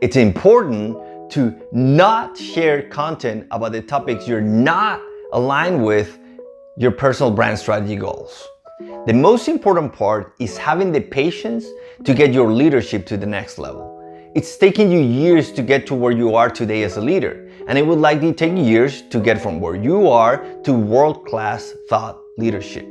It's important to not share content about the topics you're not aligned with your personal brand strategy goals. The most important part is having the patience to get your leadership to the next level. It's taken you years to get to where you are today as a leader, and it would likely take years to get from where you are to world-class thought leadership.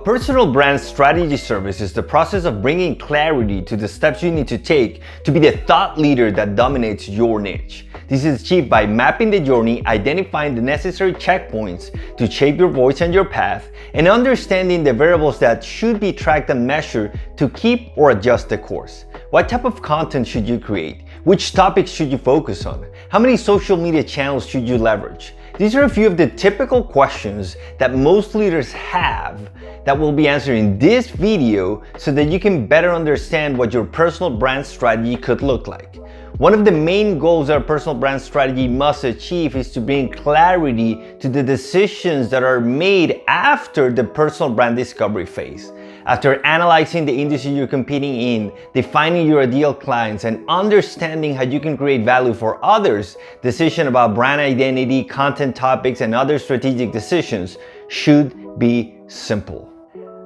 Personal brand strategy service is the process of bringing clarity to the steps you need to take to be the thought leader that dominates your niche. This is achieved by mapping the journey, identifying the necessary checkpoints to shape your voice and your path, and understanding the variables that should be tracked and measured to keep or adjust the course. What type of content should you create? Which topics should you focus on? How many social media channels should you leverage? These are a few of the typical questions that most leaders have that we'll be answering in this video so that you can better understand what your personal brand strategy could look like. One of the main goals our personal brand strategy must achieve is to bring clarity to the decisions that are made after the personal brand discovery phase. After analyzing the industry you're competing in, defining your ideal clients, and understanding how you can create value for others, decisions about brand identity, content topics, and other strategic decisions should be simple.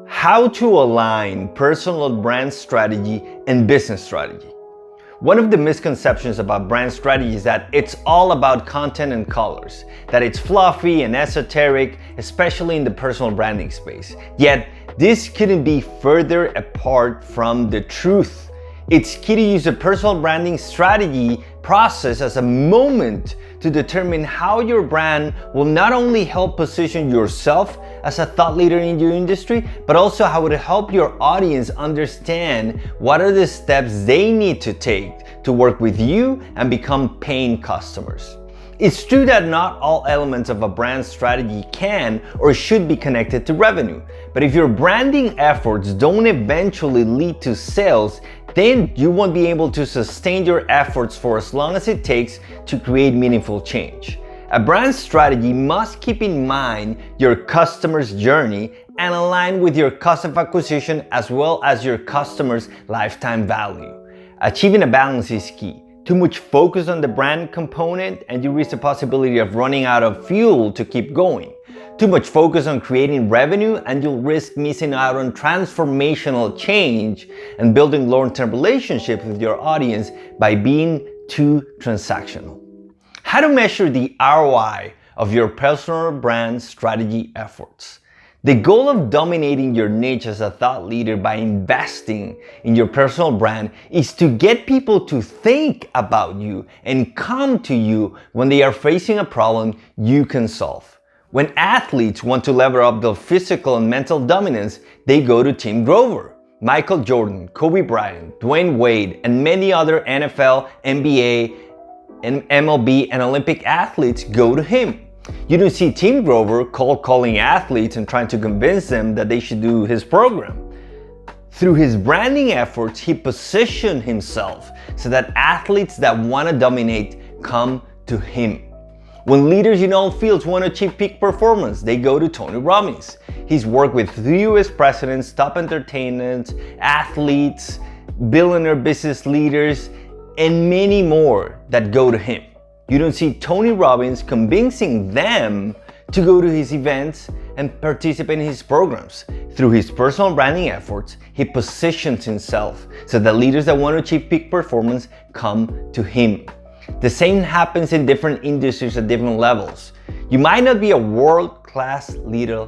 How to align personal brand strategy and business strategy. One of the misconceptions about brand strategy is that it's all about content and colors, that it's fluffy and esoteric, especially in the personal branding space. Yet, this couldn't be further apart from the truth. It's key to use a personal branding strategy process as a moment to determine how your brand will not only help position yourself as a thought leader in your industry, but also how it will help your audience understand what are the steps they need to take to work with you and become paying customers. It's true that not all elements of a brand strategy can or should be connected to revenue, but if your branding efforts don't eventually lead to sales, then you won't be able to sustain your efforts for as long as it takes to create meaningful change. A brand strategy must keep in mind your customer's journey and align with your cost of acquisition as well as your customer's lifetime value. Achieving a balance is key. Too much focus on the brand component and you risk the possibility of running out of fuel to keep going. Too much focus on creating revenue and you'll risk missing out on transformational change and building long-term relationships with your audience by being too transactional. How to measure the ROI of your personal brand strategy efforts. The goal of dominating your niche as a thought leader by investing in your personal brand is to get people to think about you and come to you when they are facing a problem you can solve. When athletes want to level up their physical and mental dominance, they go to Tim Grover. Michael Jordan, Kobe Bryant, Dwayne Wade, and many other NFL, NBA, and MLB and Olympic athletes go to him. You don't see Tim Grover cold calling athletes and trying to convince them that they should do his program. Through his branding efforts, he positioned himself so that athletes that want to dominate come to him. When leaders in all fields want to achieve peak performance, they go to Tony Robbins. He's worked with the US presidents, top entertainers, athletes, billionaire business leaders, and many more that go to him. You don't see Tony Robbins convincing them to go to his events and participate in his programs. Through his personal branding efforts, he positions himself so that leaders that want to achieve peak performance come to him. The same happens in different industries at different levels. You might not be a world-class leader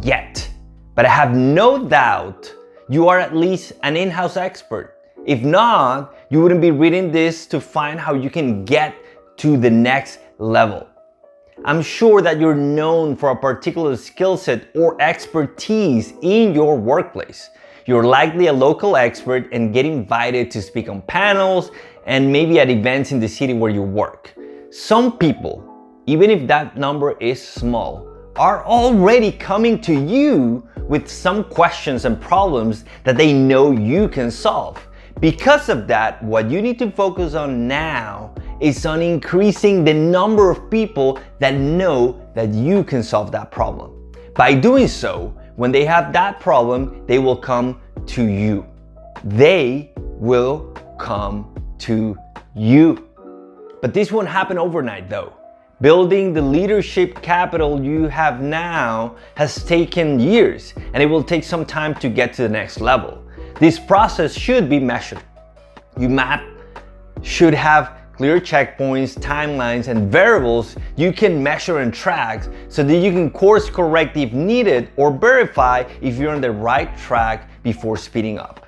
yet, but I have no doubt you are at least an in-house expert. If not, you wouldn't be reading this to find how you can get to the next level. I'm sure that you're known for a particular skill set or expertise in your workplace. You're likely a local expert and get invited to speak on panels and maybe at events in the city where you work. Some people, even if that number is small, are already coming to you with some questions and problems that they know you can solve. Because of that, what you need to focus on now is on increasing the number of people that know that you can solve that problem. By doing so, when they have that problem, they will come to you. They will come to you. But this won't happen overnight though. Building the leadership capital you have now has taken years, and it will take some time to get to the next level. This process should be measured. Should have clear checkpoints, timelines, and variables you can measure and track so that you can course correct if needed or verify if you're on the right track before speeding up.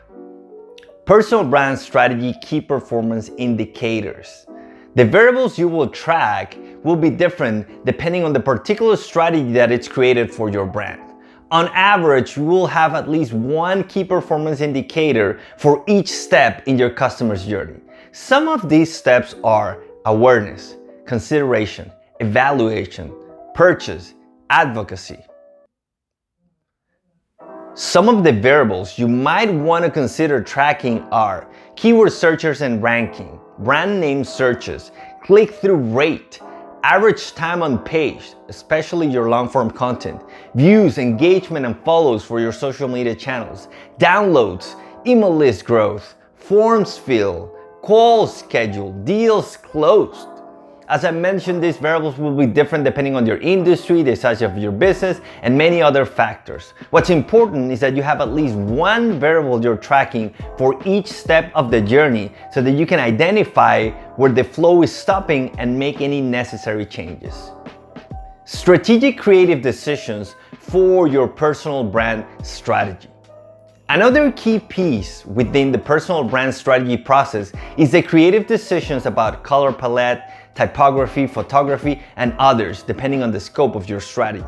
Personal brand strategy key performance indicators. The variables you will track will be different depending on the particular strategy that it's created for your brand. On average, you will have at least one key performance indicator for each step in your customer's journey. Some of these steps are awareness, consideration, evaluation, purchase, advocacy. Some of the variables you might want to consider tracking are keyword searches and ranking, brand name searches, click-through rate, average time on page, especially your long-form content, views, engagement, and follows for your social media channels, downloads, email list growth, forms fill, calls scheduled, deals closed. As I mentioned, these variables will be different depending on your industry, the size of your business, and many other factors. What's important is that you have at least one variable you're tracking for each step of the journey so that you can identify where the flow is stopping and make any necessary changes. Strategic creative decisions for your personal brand strategy. Another key piece within the personal brand strategy process is the creative decisions about color palette, typography, photography, and others, depending on the scope of your strategy.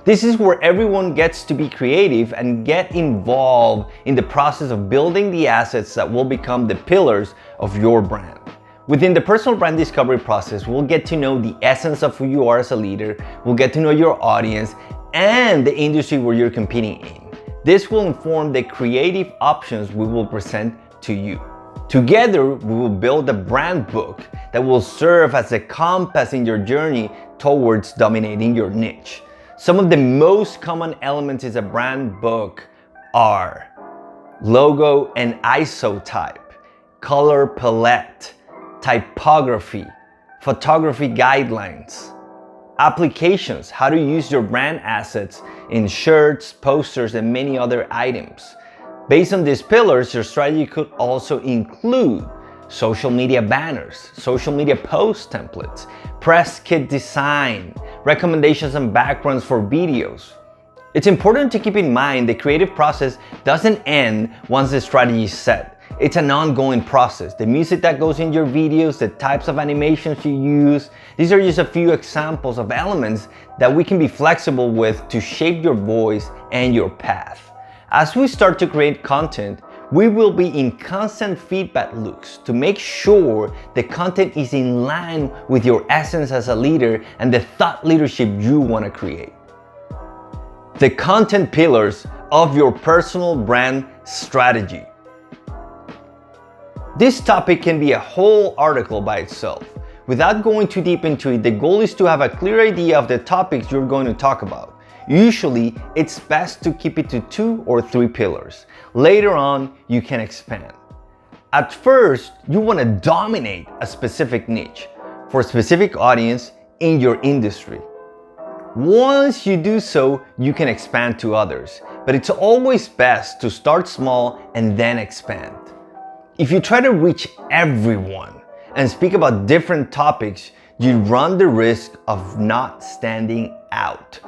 This is where everyone gets to be creative and get involved in the process of building the assets that will become the pillars of your brand. Within the personal brand discovery process, we'll get to know the essence of who you are as a leader, we'll get to know your audience, and the industry where you're competing in. This will inform the creative options we will present to you. Together, we will build a brand book that will serve as a compass in your journey towards dominating your niche. Some of the most common elements in a brand book are logo and ISO type, color palette, typography, photography guidelines, applications, how to use your brand assets in shirts, posters, and many other items. Based on these pillars, your strategy could also include social media banners, social media post templates, press kit design, recommendations and backgrounds for videos. It's important to keep in mind the creative process doesn't end once the strategy is set. It's an ongoing process. The music that goes in your videos, the types of animations you use, these are just a few examples of elements that we can be flexible with to shape your voice and your path. As we start to create content, we will be in constant feedback loops to make sure the content is in line with your essence as a leader and the thought leadership you want to create. The content pillars of your personal brand strategy. This topic can be a whole article by itself. Without going too deep into it, the goal is to have a clear idea of the topics you're going to talk about. Usually, it's best to keep it to 2 or 3 pillars. Later on, you can expand. At first, you want to dominate a specific niche for a specific audience in your industry. Once you do so, you can expand to others, but it's always best to start small and then expand. If you try to reach everyone and speak about different topics, you run the risk of not standing out.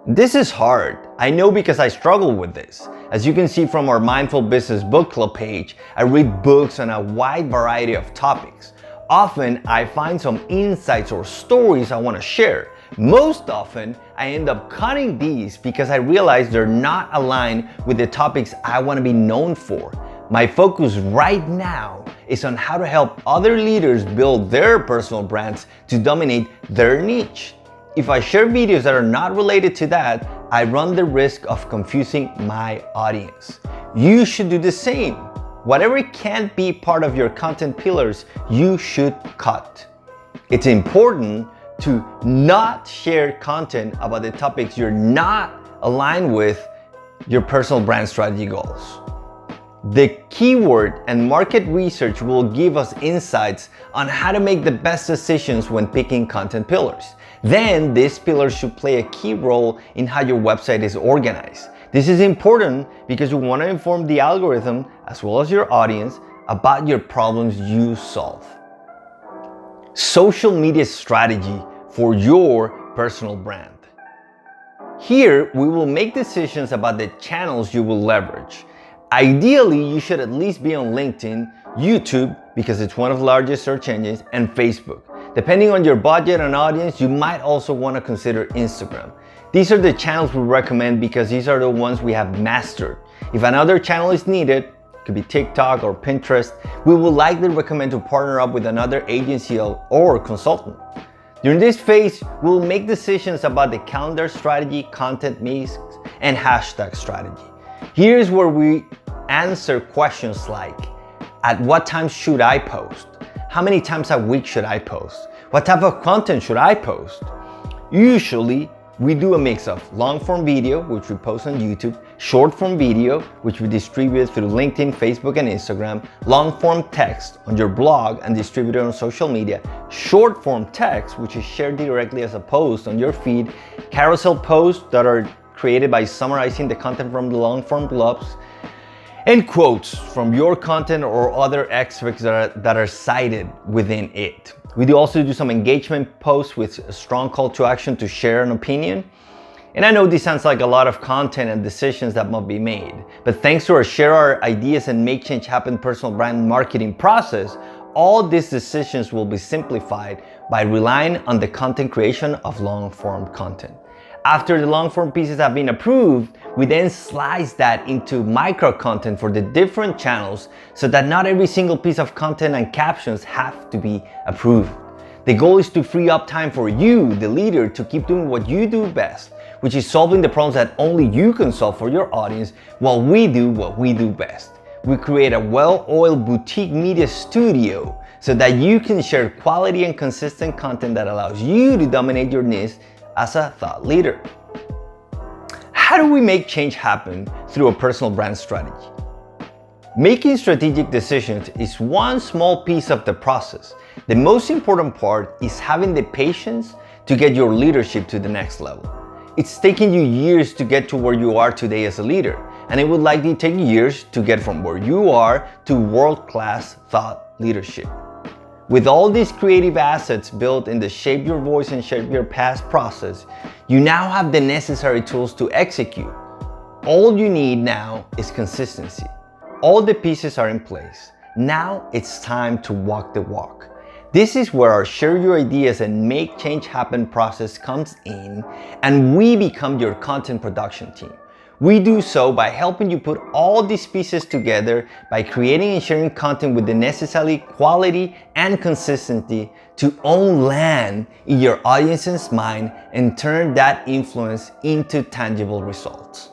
This is hard. I know because I struggle with this. As you can see from our Mindful Business Book Club page, I read books on a wide variety of topics. Often, I find some insights or stories I want to share. Most often, I end up cutting these because I realize they're not aligned with the topics I want to be known for. My focus right now is on how to help other leaders build their personal brands to dominate their niche. If I share videos that are not related to that, I run the risk of confusing my audience. You should do the same. Whatever can't be part of your content pillars, you should cut. It's important to not share content about the topics you're not aligned with your personal brand strategy goals. The keyword and market research will give us insights on how to make the best decisions when picking content pillars. Then these pillars should play a key role in how your website is organized. This is important because you want to inform the algorithm as well as your audience about your problems you solve. Social media strategy for your personal brand. Here, we will make decisions about the channels you will leverage. Ideally, you should at least be on LinkedIn, YouTube, because it's one of the largest search engines, and Facebook. Depending on your budget and audience, you might also want to consider Instagram. These are the channels we recommend because these are the ones we have mastered. If another channel is needed, it could be TikTok or Pinterest, we will likely recommend to partner up with another agency or consultant. During this phase, we'll make decisions about the calendar strategy, content mix, and hashtag strategy. Here's where we answer questions like, at what time should I post? How many times a week should I post? What type of content should I post? Usually, we do a mix of long-form video, which we post on YouTube, short-form video, which we distribute through LinkedIn, Facebook, and Instagram, long-form text on your blog and distributed on social media, short-form text, which is shared directly as a post on your feed, carousel posts that are created by summarizing the content from the long-form blogs, and quotes from your content or other extracts that are cited within it. We do also do some engagement posts with a strong call to action to share an opinion. And I know this sounds like a lot of content and decisions that must be made, but thanks to our share our ideas and make change happen personal brand marketing process, all these decisions will be simplified by relying on the content creation of long-form content. After the long-form pieces have been approved, we then slice that into micro content for the different channels so that not every single piece of content and captions have to be approved. The goal is to free up time for you, the leader, to keep doing what you do best, which is solving the problems that only you can solve for your audience while we do what we do best. We create a well-oiled boutique media studio so that you can share quality and consistent content that allows you to dominate your niche as a thought leader. How do we make change happen through a personal brand strategy? Making strategic decisions is one small piece of the process. The most important part is having the patience to get your leadership to the next level. It's taken you years to get to where you are today as a leader, and it would likely take years to get from where you are to world-class thought leadership. With all these creative assets built in the Shape Your Voice and Shape Your Past process, you now have the necessary tools to execute. All you need now is consistency. All the pieces are in place. Now it's time to walk the walk. This is where our Share Your Ideas and Make Change Happen process comes in, and we become your content production team. We do so by helping you put all these pieces together by creating and sharing content with the necessary quality and consistency to own land in your audience's mind and turn that influence into tangible results.